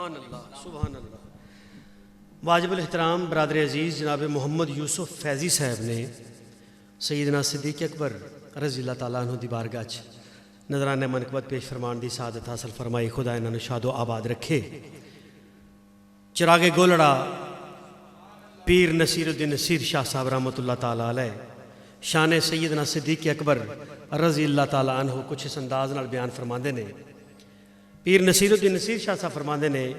سبحان اللہ سبحان اللہ۔ واجب الاحترام برادر عزیز جناب محمد یوسف فیضی صاحب نے سیدنا صدیق اکبر رضی اللہ تعالیٰ عنہ دی بارگاہ چ نذرانہ منقبت پیش فرمان دی سعادت حاصل فرمائی، خدا انہاں نوں شاد و آباد رکھے۔ چراغ گولڑا پیر نصیر الدین نصیر شاہ صاحب رحمۃ اللہ تعالیٰ علیہ شان سیدنا صدیق اکبر رضی اللہ تعالیٰ عنہ کچھ اس انداز نال بیان فرماندے نے۔ پیر نصیر الدین نصیر شاہ صاحب فرماندے نے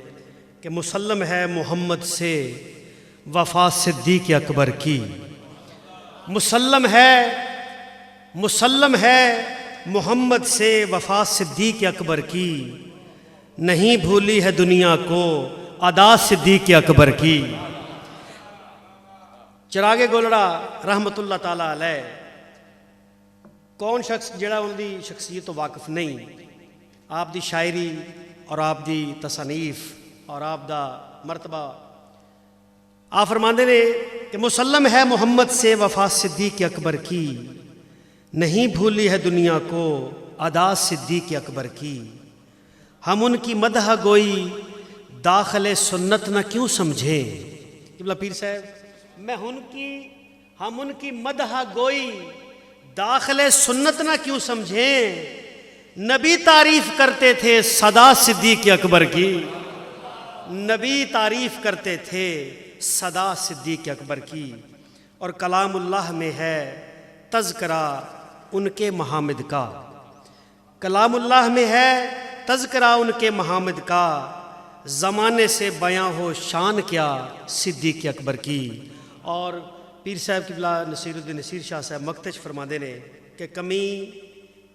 کہ مسلم ہے محمد سے وفا صدیق اکبر کی، مسلم ہے محمد سے وفا صدیق اکبر کی، نہیں بھولی ہے دنیا کو ادا صدیق اکبر کی۔ چراغ گولڑا رحمت اللہ تعالیٰ علیہ کون شخص جڑا ان دی شخصیت تو واقف نہیں، آپ دی شاعری اور آپ دی تصانیف اور آپ دا مرتبہ آپ فرماندے نے کہ مسلم ہے محمد سے وفا صدیق اکبر کی، نہیں بھولی ہے دنیا کو ادا صدیق اکبر کی، ہم ان کی مدح گوئی داخل سنت نہ کیوں سمجھیں۔ قبلہ پیر صاحب ہم ان کی مدح گوئی داخل سنت نہ کیوں سمجھیں، نبی تعریف کرتے تھے صدا صدیق اکبر کی، نبی تعریف کرتے تھے صدا صدیق اکبر کی، اور کلام اللہ میں ہے تذکرہ ان کے محامد کا، کلام اللہ میں ہے تذکرہ ان کے محامد کا، زمانے سے بیاں ہو شان کیا صدیق اکبر کی۔ اور پیر صاحب قبلہ نصیر الدین نصیر شاہ صاحب مقتش فرماندے نے کہ کمی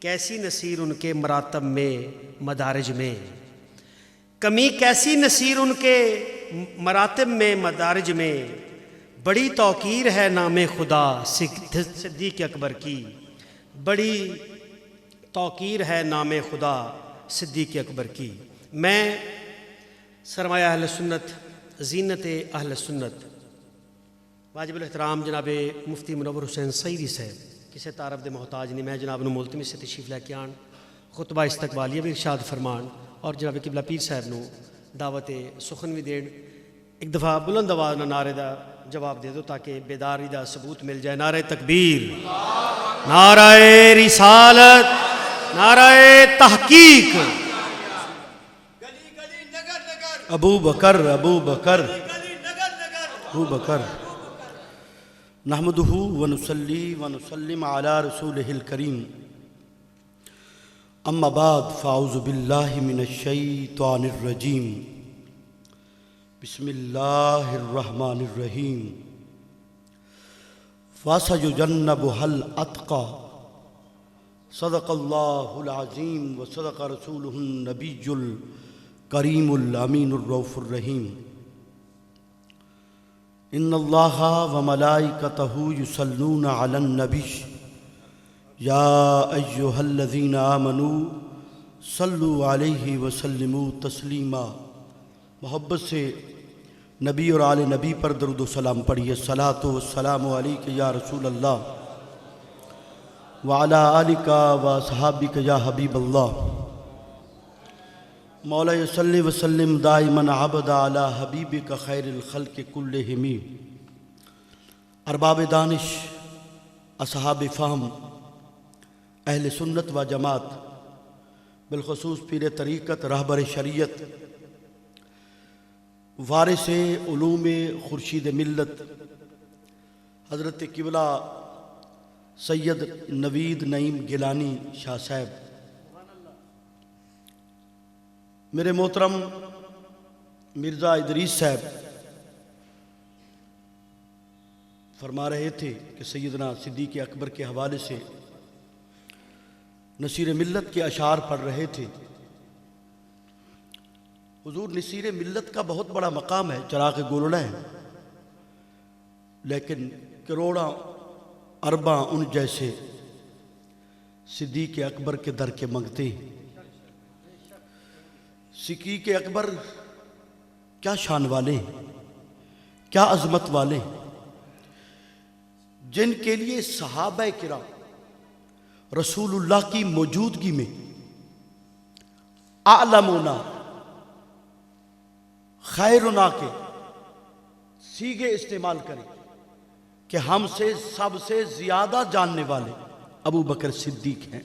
کیسی نصیر ان کے مراتب میں مدارج میں، کمی کیسی نصیر ان کے مراتب میں مدارج میں، بڑی توقیر ہے نام خدا صدیق اکبر کی، بڑی توقیر ہے نام خدا صدیق اکبر کی۔ میں سرمایہ اہل سنت زینت اہل سنت واجب الاحترام جناب مفتی منور حسین سعیدی صاحب کسے تعارف دے محتاج نہیں، میں جناب نو ملتمس سے تشریف لے کے آن خطبہ استقبالیہ بھی ارشاد فرمان اور جناب قبلہ پیر صاحب نو دعوت سخن بھی دین۔ ایک دفعہ بلند آواز نہ نعرے دا جواب دے دو تاکہ بیداری دا ثبوت مل جائے۔ نعرہ تکبیر، نعرہ رسالت، نعرہ تحقیق، ابو بکر ابو بکر ابو بکر۔ نحمدہ ونصلی ونسلم علی رسولہ الکریم، اما بعد فاعوذ باللہ من الشیطان الرجیم، بسم اللہ الرحمن الرحیم، فَسَيُجَنَّبُهَا الْأَتْقَى صدق اللہ العظیم وصدق رسولہ النبی الکریم الامین الرؤوف الرحیم۔ ان اللہ وملائکتہ یصلون علی النبی یا ایہا الذین آمنوا صلوا علیہ وسلموا تسلیما۔ محبت سے نبی اور آل نبی پر درود و سلام پڑھیے۔ الصلاۃ والسلام علیک یا رسول اللہ وعلی آلک واصحابک یا حبیب اللہ۔ مولا صلی وسلم دائما عبدا علی حبیبک خیر الخلق کلہم۔ ارباب دانش، اصحاب فہم، اہل سنت و جماعت، بالخصوص پیر طریقت رہبر شریعت، وارث علوم خورشید ملت حضرت قبلہ سید نوید نعیم گیلانی شاہ صاحب، میرے محترم مرزا ادریس صاحب فرما رہے تھے کہ سیدنا صدیق اکبر کے حوالے سے نصیر ملت کے اشعار پڑھ رہے تھے۔ حضور نصیر ملت کا بہت بڑا مقام ہے، چراغ گولڑا ہے، لیکن کروڑاں ارباں ان جیسے صدیق اکبر کے در کے منگتے ہیں۔ صدیق اکبر کیا شان والے ہیں، کیا عظمت والے ہیں، جن کے لیے صحابہ کرام رسول اللہ کی موجودگی میں اعلمونا خیرنا کے سیغے استعمال کریں کہ ہم سے سب سے زیادہ جاننے والے ابو بکر صدیق ہیں،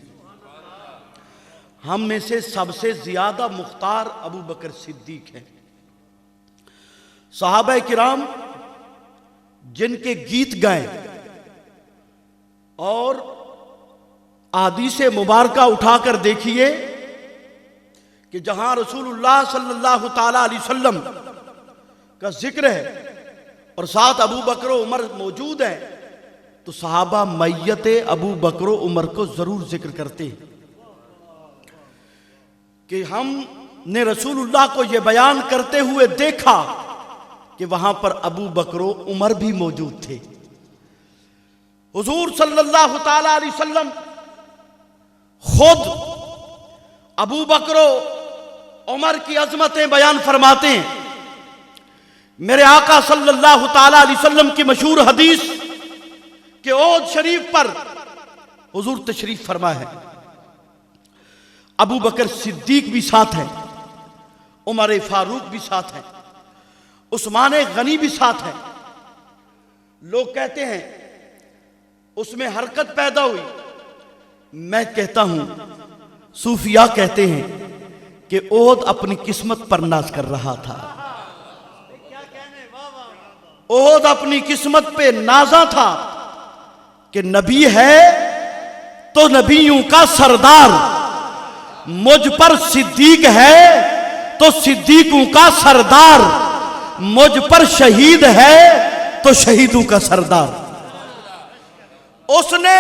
ہم میں سے سب سے زیادہ مختار ابو بکر صدیق ہیں۔ صحابہ کرام جن کے گیت گائیں اور احادیث مبارکہ اٹھا کر دیکھیے کہ جہاں رسول اللہ صلی اللہ تعالی علیہ وسلم کا ذکر ہے اور ساتھ ابو بکر و عمر موجود ہیں تو صحابہ میت ابو بکر و عمر کو ضرور ذکر کرتے ہیں کہ ہم نے رسول اللہ کو یہ بیان کرتے ہوئے دیکھا کہ وہاں پر ابو بکر و عمر بھی موجود تھے۔ حضور صلی اللہ تعالی علیہ وسلم خود ابو بکر و عمر کی عظمتیں بیان فرماتے ہیں۔ میرے آقا صلی اللہ تعالی علیہ وسلم کی مشہور حدیث کہ احد شریف پر حضور تشریف فرما ہے، ابو بکر صدیق بھی ساتھ ہیں، عمر فاروق بھی ساتھ ہیں، عثمان غنی بھی ساتھ ہیں۔ لوگ کہتے ہیں اس میں حرکت پیدا ہوئی، میں کہتا ہوں صوفیاء کہتے ہیں کہ احد اپنی قسمت پر ناز کر رہا تھا، احد اپنی قسمت پہ نازا تھا کہ نبی ہے تو نبیوں کا سردار، مجھ پر صدیق ہے تو صدیقوں کا سردار، مجھ پر شہید ہے تو شہیدوں کا سردار۔ اس نے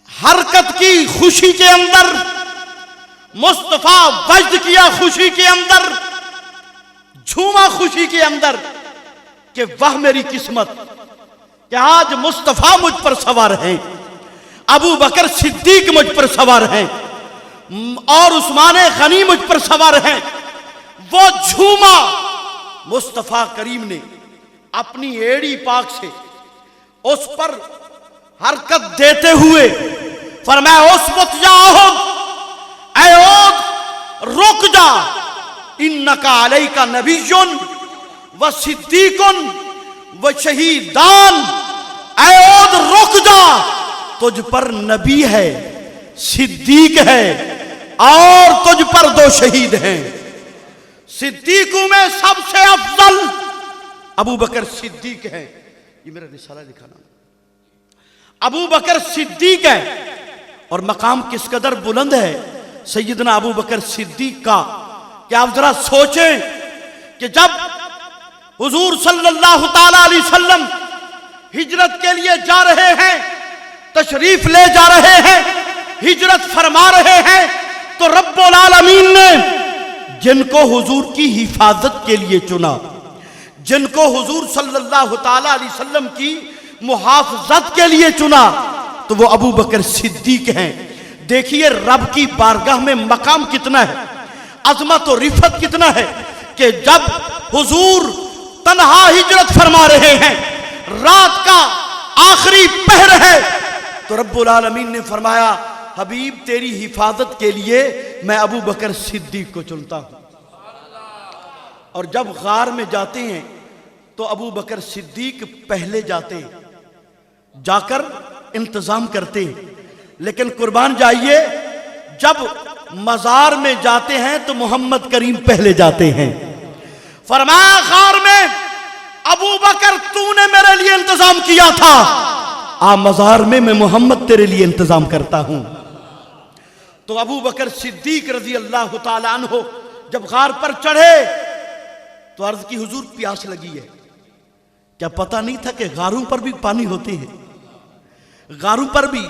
حرکت کی خوشی کے اندر، مصطفیٰ وجد کیا خوشی کے اندر، جھوما خوشی کے اندر کہ وہ میری قسمت کہ آج مصطفیٰ مجھ پر سوار ہیں، ابو بکر صدیق مجھ پر سوار ہیں اور عثمان غنی مجھ پر سوار ہیں۔ وہ جھوما مصطفیٰ کریم نے اپنی ایڑی پاک سے اس پر حرکت دیتے ہوئے فرمایا اسبت یا احد، اے احد رک جا، انکا علیکا نبی و صدیق و شہیدان، اے احد رک جا، تجھ پر نبی ہے، صدیق ہے اور تجھ پر دو شہید ہیں۔ صدیقوں میں سب سے افضل ابو بکر صدیق ہے، یہ میرا رسالہ دکھانا، ابو بکر صدیق ہے۔ اور مقام کس قدر بلند ہے سیدنا ابو بکر صدیق کا کہ آپ ذرا سوچیں کہ جب حضور صلی اللہ تعالی علیہ وسلم ہجرت کے لیے جا رہے ہیں، تشریف لے جا رہے ہیں، ہجرت فرما رہے ہیں، تو رب العالمین نے جن کو حضور کی حفاظت کے لیے چنا، جن کو حضور صلی اللہ تعالی علیہ وسلم کی محافظت کے لیے چنا، تو وہ ابو بکر صدیق ہیں۔ دیکھیے رب کی بارگاہ میں مقام کتنا ہے، عظمت و رفعت کتنا ہے کہ جب حضور تنہا ہجرت فرما رہے ہیں، رات کا آخری پہر ہے، تو رب العالمین نے فرمایا حبیب تیری حفاظت کے لیے میں ابو بکر صدیق کو چنتا ہوں۔ اور جب غار میں جاتے ہیں تو ابو بکر صدیق پہلے جاتے ہیں، جا کر انتظام کرتے ہیں، لیکن قربان جائیے جب مزار میں جاتے ہیں تو محمد کریم پہلے جاتے ہیں۔ فرمایا غار میں ابو بکر تو نے میرے لیے انتظام کیا تھا، آ مزار میں میں محمد تیرے لیے انتظام کرتا ہوں۔ تو ابو بکر صدیق رضی اللہ تعالیٰ عنہ جب غار پر چڑھے تو عرض کی حضور پیاس لگی ہے، کیا پتہ نہیں تھا کہ غاروں پر بھی پانی ہوتے ہیں؟ غاروں پر بھی،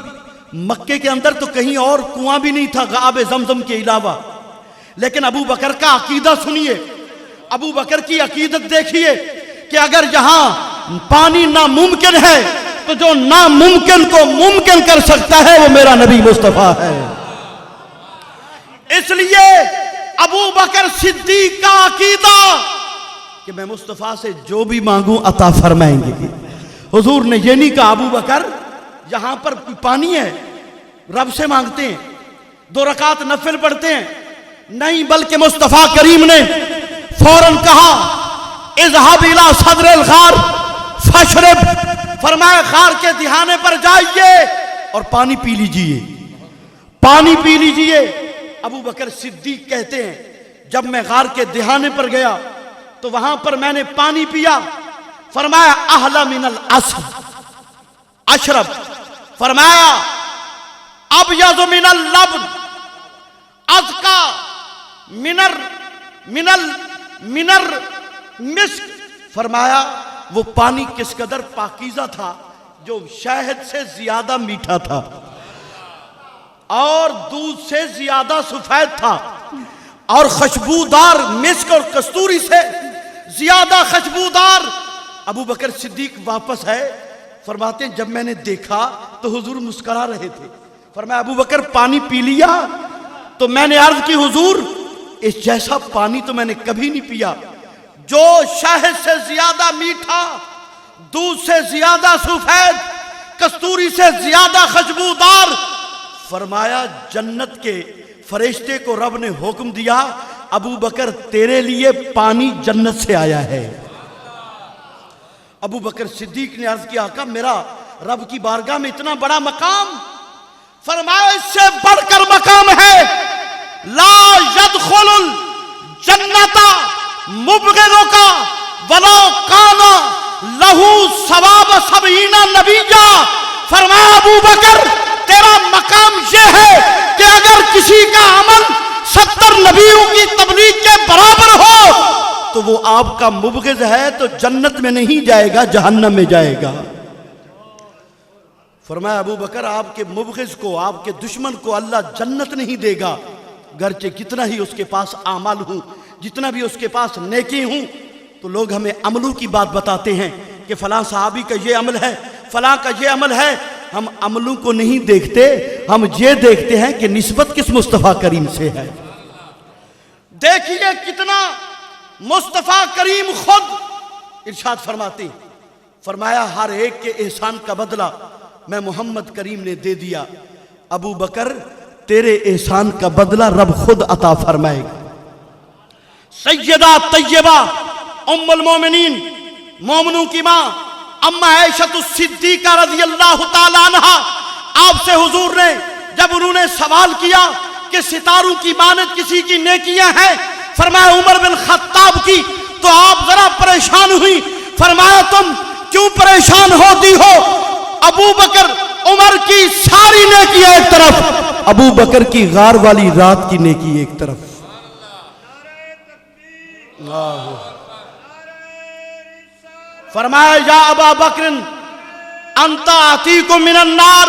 مکے کے اندر تو کہیں اور کنواں بھی نہیں تھا آب زمزم کے علاوہ، لیکن ابو بکر کا عقیدہ سنیے، ابو بکر کی عقیدت دیکھیے کہ اگر یہاں پانی ناممکن ہے تو جو ناممکن کو ممکن کر سکتا ہے وہ میرا نبی مصطفیٰ ہے۔ اس لیے ابو بکر صدیق کا عقیدہ کہ میں مصطفیٰ سے جو بھی مانگوں عطا فرمائیں گے۔ حضور نے یہ نہیں کہا ابو بکر یہاں پر پانی ہے رب سے مانگتے ہیں، 2 رکعت نفل پڑھتے ہیں، نہیں، بلکہ مصطفیٰ کریم نے فوراً کہا اذهب الى صدر الغار فاشرب، فرمایا غار کے دہانے پر جائیے اور پانی پی لیجئے، پانی پی لیجئے۔ ابو بکر صدیق کہتے ہیں جب میں غار کے دہانے پر گیا تو وہاں پر میں نے پانی پیا، فرمایا احلی من العسل اشرب، فرمایا ابیض من اللبن ازکا منر مسک، فرمایا وہ پانی کس قدر پاکیزہ تھا جو شہد سے زیادہ میٹھا تھا اور دودھ سے زیادہ سفید تھا اور خوشبودار مسک اور کستوری سے زیادہ خوشبودار۔ ابو بکر صدیق واپس ہے، فرماتے ہیں جب میں نے دیکھا تو حضور مسکرا رہے تھے، فرمایا ابو بکر پانی پی لیا؟ تو میں نے عرض کی حضور اس جیسا پانی تو میں نے کبھی نہیں پیا، جو شہد سے زیادہ میٹھا، دودھ سے زیادہ سفید، کستوری سے زیادہ خوشبودار۔ فرمایا جنت کے فرشتے کو رب نے حکم دیا ابو بکر تیرے لیے پانی جنت سے آیا ہے۔ ابو بکر صدیق نے عرض کیا آقا میرا رب کی بارگاہ میں اتنا بڑا مقام، فرمایا اس سے بڑھ کر مقام ہے لا يدخل الجنت مبغضک ولو کان لہ ثواب 70 نبیا۔ فرمایا ابو بکر تیرا مقام یہ ہے کہ اگر کسی کا عمل 70 نبیوں کی تبلیغ کے برابر ہو تو وہ آپ کا مبغض ہے تو جنت میں نہیں جائے گا، جہنم میں جائے گا۔ فرمایا ابو بکر آپ کے مبغض کو، آپ کے دشمن کو اللہ جنت نہیں دے گا، گرچہ کتنا ہی اس کے پاس اعمال ہوں، جتنا بھی اس کے پاس نیکی ہوں۔ تو لوگ ہمیں عملوں کی بات بتاتے ہیں کہ فلاں صحابی کا یہ عمل ہے، فلاں کا یہ عمل ہے، ہم عملوں کو نہیں دیکھتے، ہم یہ دیکھتے ہیں کہ نسبت کس مصطفیٰ کریم سے ہے۔ دیکھیے کتنا مصطفیٰ کریم خود ارشاد فرماتے ہیں، فرمایا ہر ایک کے احسان کا بدلہ میں محمد کریم نے دے دیا، ابو بکر تیرے احسان کا بدلہ رب خود عطا فرمائے گا۔ سیدہ طیبہ ام المومنین، مومنوں کی ماں اما عائشہ الصدیقہ رضی اللہ تعالی عنہ، آپ سے حضور نے جب انہوں نے سوال کیا کہ ستاروں کی مانند کسی کی نیکیاں ہیں، فرمایا عمر بن خطاب کی، تو آپ ذرا پریشان ہوئی، فرمایا تم کیوں پریشان ہوتی ہو؟ ابو بکر عمر کی ساری نیکی ایک طرف، ابو بکر کی غار والی رات کی نیکی ایک طرف۔ فرمایا یا ابا بکر انت عتیق من النار،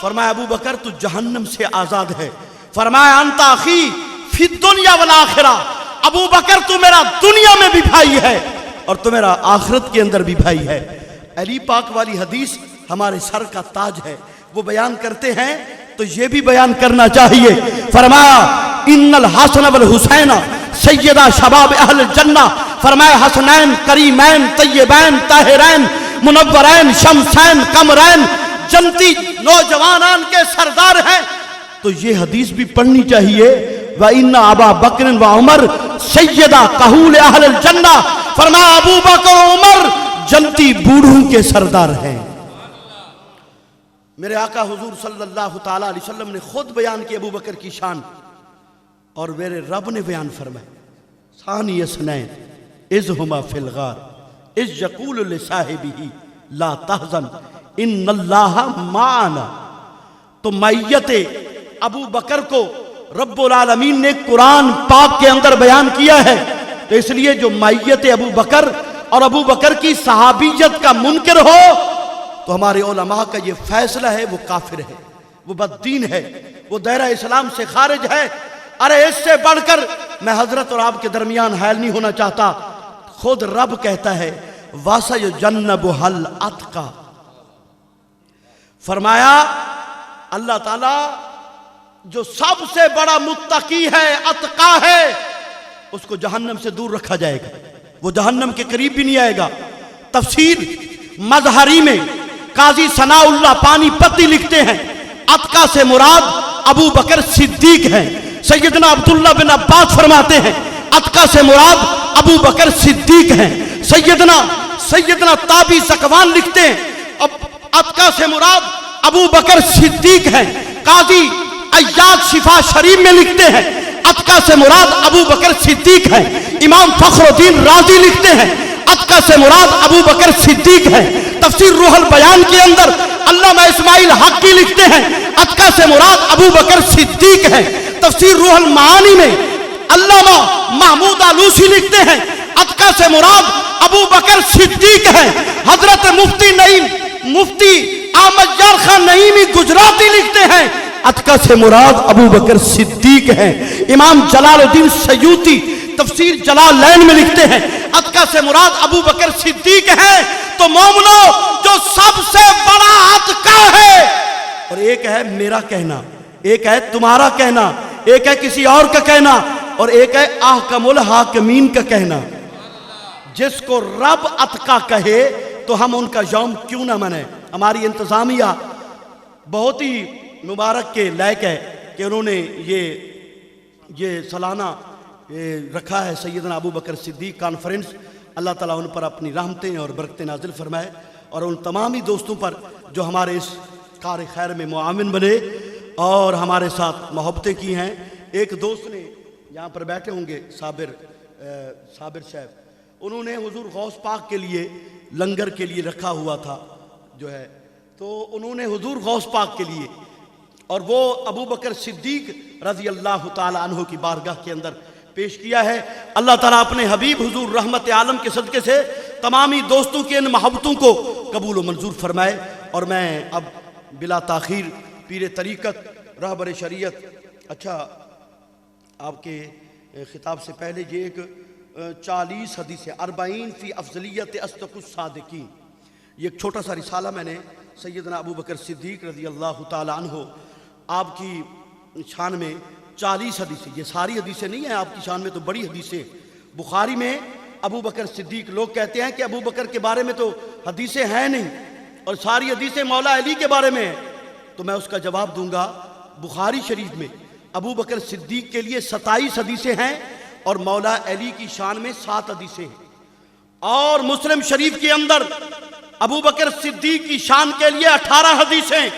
فرمایا ابو بکر تو جہنم سے آزاد ہے۔ فرمایا انت اخی فی الدنیا والآخرہ، ابو بکر تو میرا دنیا میں بھی بھائی ہے اور تو میرا آخرت کے اندر بھی بھائی ہے۔ علی پاک والی حدیث ہمارے سر کا تاج ہے، وہ بیان کرتے ہیں تو یہ بھی بیان کرنا چاہیے۔ فرمایا ان الحسن والحسین سیدہ شباب اہل الجنہ، فرمایا حسنین کریمین طیبین طاہرین منورین شمسین قمرین، جنتی نوجوانان کے سردار ہیں۔ تو یہ حدیث بھی پڑھنی چاہیے، وَإِنَّ أَبَا بَكْرٍ وَعُمَرٍ سَيِّدَا قَهُولِ أَهْلِ الْجَنَّةِ، فرمایا ابو بکر و عمر جنتی بوڑھوں کے سردار ہیں۔ میرے آقا حضور صلی اللہ تعالی علیہ وسلم نے خود بیان کی ابو بکر کی شان، اور میرے رب نے بیان فرمایا ثانی اثنین اذ ہما فی الغار اذ یقول لصاحبہ لا تحزن ان اللہ معنا۔ تو معیت ابو بکر کو رب العالمین نے قرآن پاک کے اندر بیان کیا ہے، تو اس لیے جو معیت ابو بکر اور ابو بکر کی صحابیت کا منکر ہو تو ہمارے علماء کا یہ فیصلہ ہے وہ کافر ہے، وہ بددین ہے، وہ دائرہ اسلام سے خارج ہے۔ ارے اس سے بڑھ کر میں حضرت اور آپ کے درمیان حائل نہیں ہونا چاہتا، خود رب کہتا ہے وَسَيُجَنَّبُهَا الْأَتْقَى، فرمایا اللہ تعالیٰ جو سب سے بڑا متقی ہے، اتقا ہے، اس کو جہنم سے دور رکھا جائے گا، وہ جہنم کے قریب بھی نہیں آئے گا۔ تفسیر مظہری میں قاضی ثناء اللہ پانی پتی لکھتے ہیں اتقا سے مراد ابو بکر صدیق ہیں۔ سیدنا عبداللہ بن عباس فرماتے ہیں اتقا سے مراد ابو بکر صدیق ہیں۔ سیدنا تابی زکوان لکھتے ہیں اب عتقہ سے مراد ابو بکر صدیق ہیں۔ قاضی عیاض شفا شریف میں لکھتے ہیں عتقہ سے مراد ابو بکر صدیق ہیں۔ امام فخر الدین رازی لکھتے ہیں عتقہ سے مراد ابو بکر صدیق ہیں۔ تفسیر روح البیان کے اندر علامہ اسماعیل حقی لکھتے ہیں عتقہ سے مراد ابو بکر صدیق ہیں۔ تفسیر روح المعانی میں علامہ محمود آلوسی لکھتے ہیں عتقہ سے مراد ابو بکر صدیق ہیں۔ حضرت مفتی احمد یار خان نعیمی گجراتی لکھتے ہیں عتقہ سے مراد ابو بکر صدیق ہیں۔ امام جلال الدین سیوطی تفسیر جلالین میں لکھتے ہیں عتقہ سے مراد ابو بکر صدیق ہیں۔ تو مومنو، جو سب سے بڑا عتقہ ہے، اور ایک ہے میرا کہنا، ایک ہے تمہارا کہنا، ایک ہے کسی اور کا کہنا، اور ایک ہے احکم الحاکمین کا کہنا۔ جس کو رب عتقہ کہے تو ہم ان کا یوم کیوں نہ منائیں؟ ہماری انتظامیہ بہت ہی مبارک کے لائق ہے کہ انہوں نے یہ سالانہ رکھا ہے سیدنا ابو بکر صدیق کانفرنس۔ اللہ تعالیٰ ان پر اپنی رحمتیں اور برکتیں نازل فرمائے، اور ان تمامی دوستوں پر جو ہمارے اس کار خیر میں معاون بنے اور ہمارے ساتھ محبتیں کی ہیں۔ ایک دوست نے یہاں پر بیٹھے ہوں گے، صابر صاحب، انہوں نے حضور غوث پاک کے لیے لنگر کے لیے رکھا ہوا تھا جو ہے، تو انہوں نے حضور غوث پاک کے لیے، اور وہ ابو بکر صدیق رضی اللہ تعالی عنہ کی بارگاہ کے اندر پیش کیا ہے۔ اللہ تعالیٰ اپنے حبیب حضور رحمت عالم کے صدقے سے تمامی دوستوں کی ان محبتوں کو قبول و منظور فرمائے۔ اور میں اب بلا تاخیر پیر طریقت رہبر شریعت، اچھا آپ کے خطاب سے پہلے یہ ایک 40 حدیث 40 فی افضلیت اصدق الصادقین، یہ ایک چھوٹا سا رسالہ میں نے سیدنا ابو بکر صدیق رضی اللہ تعالی عنہ آپ کی شان میں 40 حدیثیں، یہ ساری حدیثیں نہیں ہیں آپ کی شان میں، تو بڑی حدیثیں بخاری میں ابو بکر صدیق، لوگ کہتے ہیں کہ ابو بکر کے بارے میں تو حدیثیں ہیں نہیں اور ساری حدیثیں مولا علی کے بارے میں ہیں، تو میں اس کا جواب دوں گا بخاری شریف میں ابو بکر صدیق کے لیے 27 حدیثیں ہیں اور مولا علی کی شان میں 7 حدیثیں ہیں، اور مسلم شریف کے اندر ابو بکر صدیق کی شان کے لیے 18 حدیثیں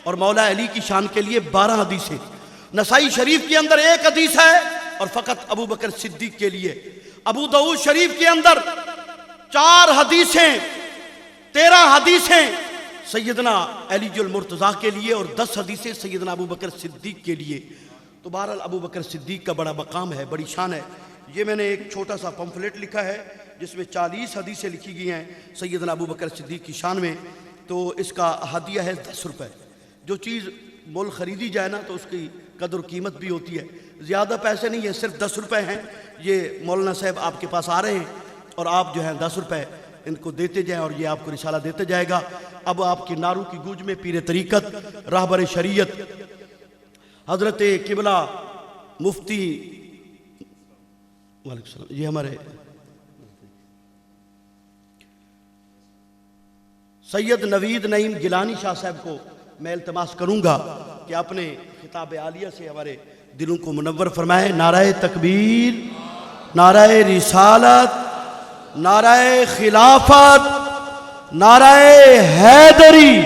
اور مولا علی کی شان کے لیے 12 حدیثیں۔ نسائی شریف کے اندر 1 حدیث ہے اور فقط ابو بکر صدیق کے لیے۔ ابو داؤد شریف کے اندر 4 حدیثیں، 13 حدیثیں سیدنا علی المرتضیٰ کے لیے اور 10 حدیثیں سیدنا ابو بکر صدیق کے لیے۔ تو بہرحال ابو بکر صدیق کا بڑا مقام ہے، بڑی شان ہے۔ یہ میں نے ایک چھوٹا سا پمفلیٹ لکھا ہے جس میں 40 حدیثیں لکھی گئی ہیں سیدنا ابو بکر صدیق کی شان میں، تو اس کا ہدیہ ہے 10 روپے۔ جو چیز مول خریدی جائے نا تو اس کی قدر و قیمت بھی ہوتی ہے، زیادہ پیسے نہیں ہیں، صرف 10 روپے ہیں۔ یہ مولانا صاحب آپ کے پاس آ رہے ہیں اور آپ جو ہیں 10 روپے ان کو دیتے جائیں اور یہ آپ کو رسالہ دیتے جائے گا۔ اب آپ کی نعروں کی گونج میں پیر طریقت راہبر شریعت حضرت قبلہ مفتی وعلیکم السلام، یہ ہمارے سید نوید نعیم گیلانی شاہ صاحب کو میں التماس کروں گا کہ اپنے خطاب عالیہ سے ہمارے دلوں کو منور فرمائے۔ نعرہ تکبیر، نعرہ رسالت، نعرہ خلافت، نعرہ حیدری۔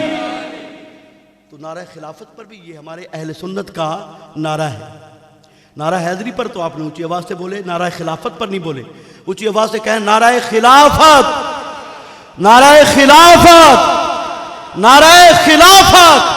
تو نعرہ خلافت پر بھی یہ ہمارے اہل سنت کا نعرہ ہے۔ نعرہ حیدری پر تو آپ نے اونچی آواز سے بولے، نعرہ خلافت پر نہیں بولے، اونچی آواز سے کہیں نعرہ خلافت، نعرہ خلافت، نعرہ خلافت۔